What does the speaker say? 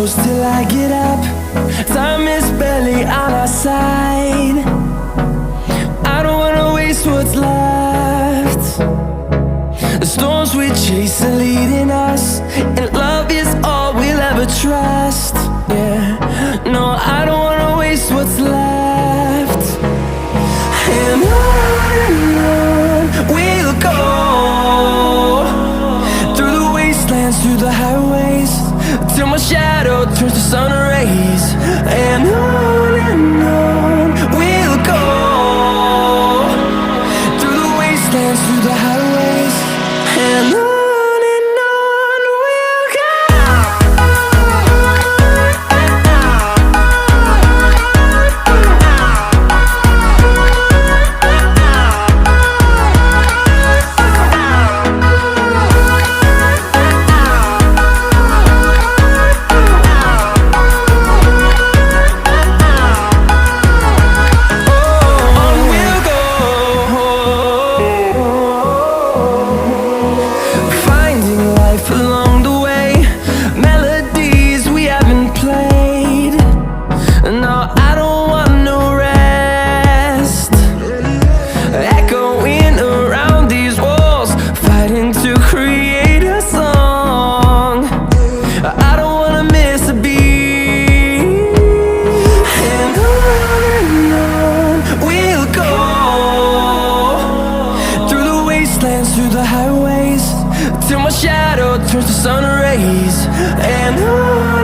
close till I get up. Time is barely on our side. I don't wanna waste what's left. The storms we chase are leading us, and love is all we'll ever trust. Yeah, no, I don't wanna waste what's left. And on we'll go, through the wastelands, through the highways, till my shadow turns to sun rays. And on we'll go, through the wastelands, through the highways, and on. Through the highways, till my shadow turns to sun rays. And on